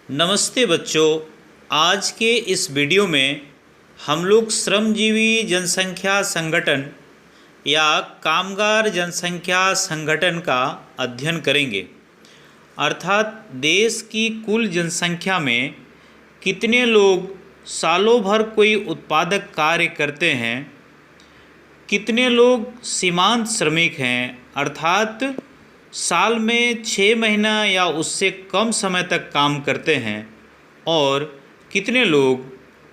नमस्ते बच्चों। आज के इस वीडियो में हम लोग श्रमजीवी जनसंख्या संगठन या कामगार जनसंख्या संगठन का अध्ययन करेंगे। अर्थात देश की कुल जनसंख्या में कितने लोग सालों भर कोई उत्पादक कार्य करते हैं, कितने लोग सीमांत श्रमिक हैं अर्थात साल में 6 महीना या उससे कम समय तक काम करते हैं, और कितने लोग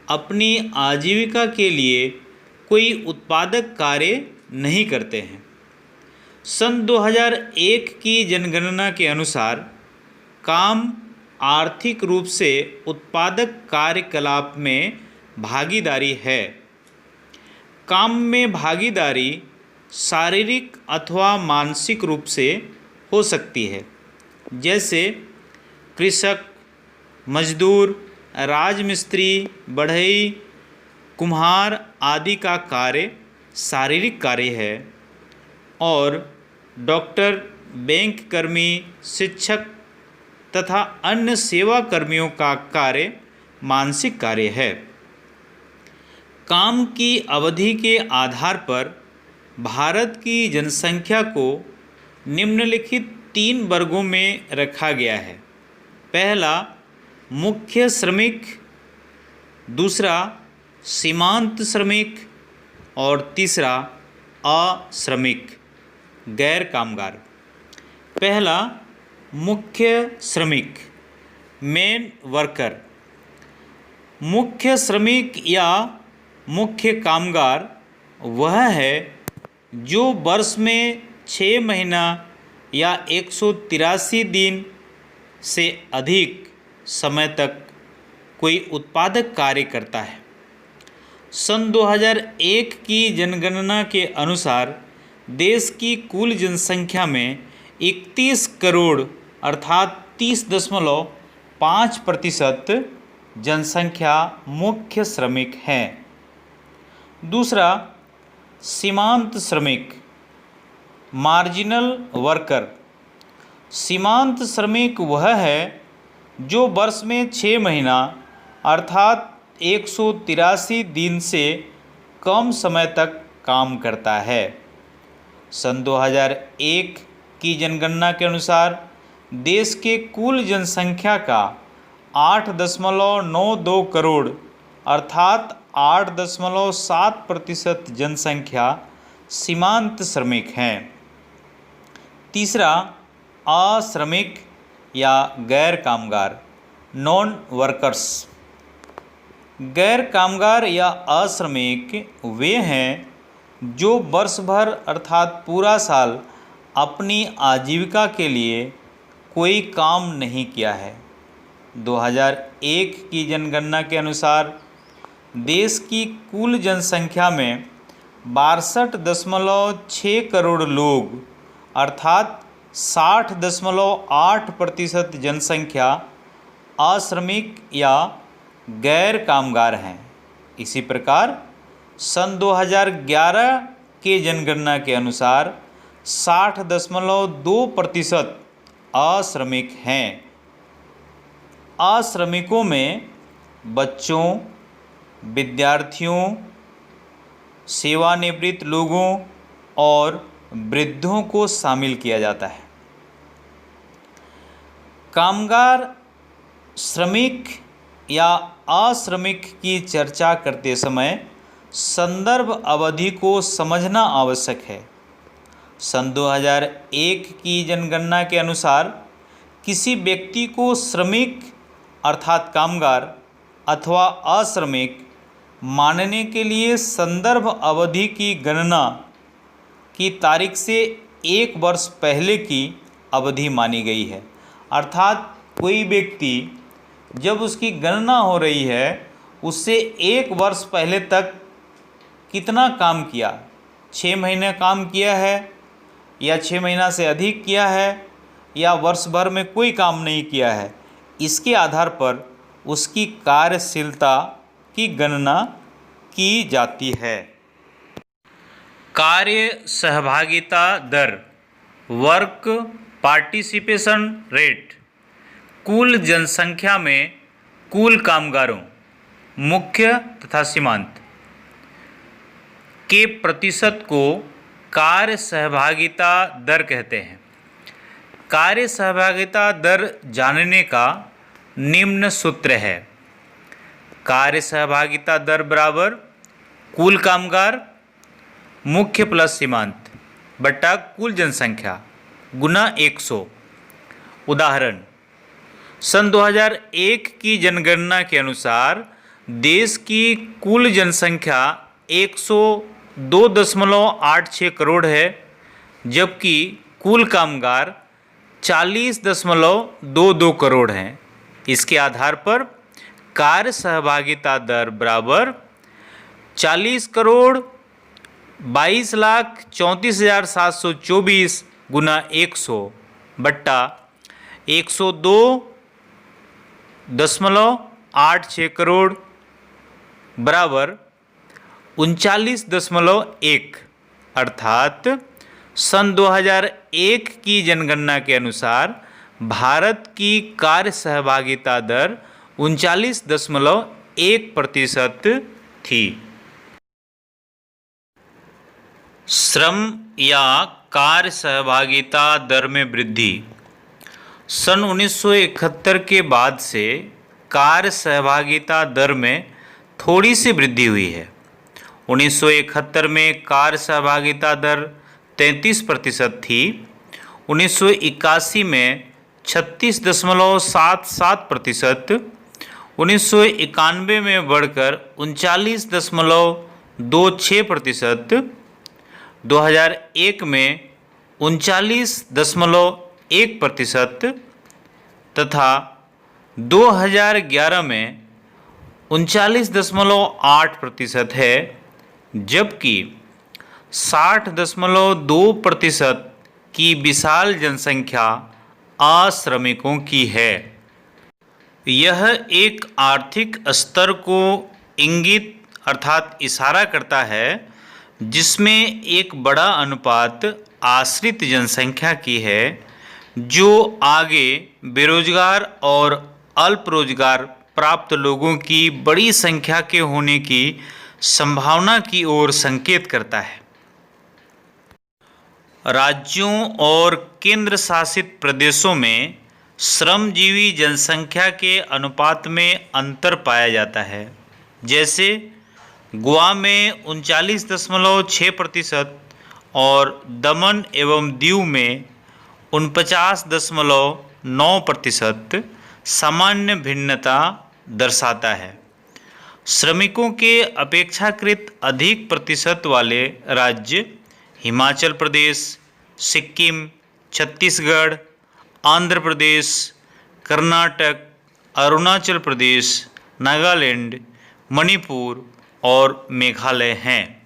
अपनी आजीविका के लिए कोई उत्पादक कार्य नहीं करते हैं। सन 2001 की जनगणना के अनुसार काम आर्थिक रूप से उत्पादक कार्यकलाप में भागीदारी है। काम में भागीदारी शारीरिक अथवा मानसिक रूप से हो सकती है, जैसे कृषक, मजदूर, राजमिस्त्री, बढ़ई, कुम्हार आदि का कार्य शारीरिक कार्य है, और डॉक्टर, बैंक कर्मी, शिक्षक तथा अन्य सेवा कर्मियों का कार्य मानसिक कार्य है। काम की अवधि के आधार पर भारत की जनसंख्या को निम्नलिखित 3 वर्गों में रखा गया है। पहला मुख्य श्रमिक, दूसरा सीमांत श्रमिक और तीसरा अश्रमिक गैर कामगार। पहला मुख्य श्रमिक, मेन वर्कर। मुख्य श्रमिक या मुख्य कामगार वह है जो वर्ष में 6 महीना या 183 दिन से अधिक समय तक कोई उत्पादक कार्य करता है। सन 2001 की जनगणना के अनुसार देश की कुल जनसंख्या में 31 करोड़ अर्थात 30.5% जनसंख्या मुख्य श्रमिक हैं। दूसरा सीमांत श्रमिक, मार्जिनल वर्कर। सीमांत श्रमिक वह है जो वर्ष में 6 महीना अर्थात 183 दिन से कम समय तक काम करता है। सन 2001 की जनगणना के अनुसार देश के कुल जनसंख्या का 8.92 करोड़ अर्थात 8.7% जनसंख्या सीमांत श्रमिक हैं। तीसरा अश्रमिक या गैर कामगार, नॉन वर्कर्स। गैर कामगार या अश्रमिक वे हैं जो वर्ष भर अर्थात पूरा साल अपनी आजीविका के लिए कोई काम नहीं किया है। 2001 की जनगणना के अनुसार देश की कुल जनसंख्या में 62.6 करोड़ लोग अर्थात 60.8% जनसंख्या अश्रमिक या गैर कामगार हैं। इसी प्रकार सन 2011 के जनगणना के अनुसार 60.2% अश्रमिक हैं। अश्रमिकों में बच्चों, विद्यार्थियों, सेवानिवृत्त लोगों और वृद्धों को शामिल किया जाता है। कामगार, श्रमिक या अश्रमिक की चर्चा करते समय संदर्भ अवधि को समझना आवश्यक है। सन 2001 की जनगणना के अनुसार किसी व्यक्ति को श्रमिक अर्थात कामगार अथवा अश्रमिक मानने के लिए संदर्भ अवधि की गणना की तारीख से 1 वर्ष पहले की अवधि मानी गई है। अर्थात कोई व्यक्ति जब उसकी गणना हो रही है उससे 1 वर्ष पहले तक कितना काम किया, 6 महीने काम किया है या 6 महीना से अधिक किया है या वर्ष भर में कोई काम नहीं किया है, इसके आधार पर उसकी कार्यशीलता की गणना की जाती है। कार्य सहभागिता दर, वर्क पार्टिसिपेशन रेट। कुल जनसंख्या में कुल कामगारों मुख्य तथा सीमांत के प्रतिशत को कार्य सहभागिता दर कहते हैं। कार्य सहभागिता दर जानने का निम्न सूत्र है। कार्य सहभागिता दर बराबर कुल कामगार मुख्य प्लस सीमांत बट्टा कुल जनसंख्या गुना 100। उदाहरण, सन 2001 की जनगणना के अनुसार देश की कुल जनसंख्या 102.86 करोड़ है, जबकि कुल कामगार 40.22 करोड़ हैं। इसके आधार पर कार्य सहभागिता दर बराबर 40 करोड़ 22,34,724 गुना 100 बट्टा 102.86 करोड़ बराबर 39.1, अर्थात सन 2001 की जनगणना के अनुसार भारत की कार्य सहभागिता दर 39.1% थी। श्रम या कार्य सहभागिता दर में वृद्धि। सन 1971 के बाद से कार्य सहभागिता दर में थोड़ी सी वृद्धि हुई है। 1971 में कार्य सहभागिता दर 33% थी। 1981 में 36.77%, 1991 में बढ़कर 39.26%, 2001 में 39.1% तथा 2011 में 39.8% है, जबकि 60.2% की विशाल जनसंख्या अश्रमिकों की है। यह एक आर्थिक स्तर को इंगित अर्थात इशारा करता है जिसमें एक बड़ा अनुपात आश्रित जनसंख्या की है, जो आगे बेरोजगार और अल्प रोजगार प्राप्त लोगों की बड़ी संख्या के होने की संभावना की ओर संकेत करता है। राज्यों और केंद्र शासित प्रदेशों में श्रमजीवी जनसंख्या के अनुपात में अंतर पाया जाता है। जैसे गोवा में 39.6% और दमन एवं दीव में 49.9% सामान्य भिन्नता दर्शाता है। श्रमिकों के अपेक्षाकृत अधिक प्रतिशत वाले राज्य हिमाचल प्रदेश, सिक्किम, छत्तीसगढ़, आंध्र प्रदेश, कर्नाटक, अरुणाचल प्रदेश, नागालैंड, मणिपुर और मेघालय हैं।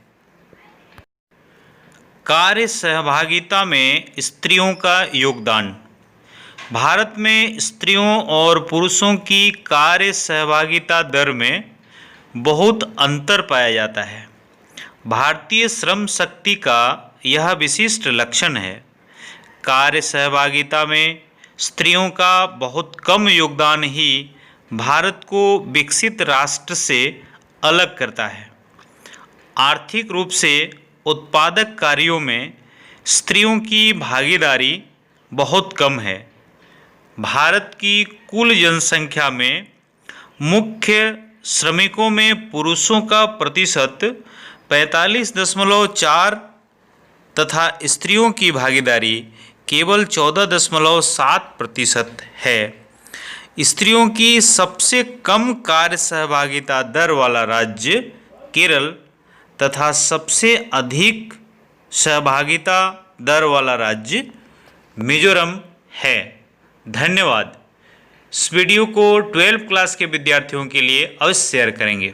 कार्य सहभागिता में स्त्रियों का योगदान। भारत में स्त्रियों और पुरुषों की कार्य सहभागिता दर में बहुत अंतर पाया जाता है। भारतीय श्रम शक्ति का यह विशिष्ट लक्षण है। कार्य सहभागिता में स्त्रियों का बहुत कम योगदान ही भारत को विकसित राष्ट्र से अलग करता है। आर्थिक रूप से उत्पादक कार्यों में स्त्रियों की भागीदारी बहुत कम है। भारत की कुल जनसंख्या में मुख्य श्रमिकों में पुरुषों का प्रतिशत 45.4 तथा स्त्रियों की भागीदारी केवल 14.7% है। स्त्रियों की सबसे कम कार्य सहभागिता दर वाला राज्य केरल तथा सबसे अधिक सहभागिता दर वाला राज्य मिजोरम है। धन्यवाद। इस वीडियो को 12वीं क्लास के विद्यार्थियों के लिए अवश्य शेयर करेंगे।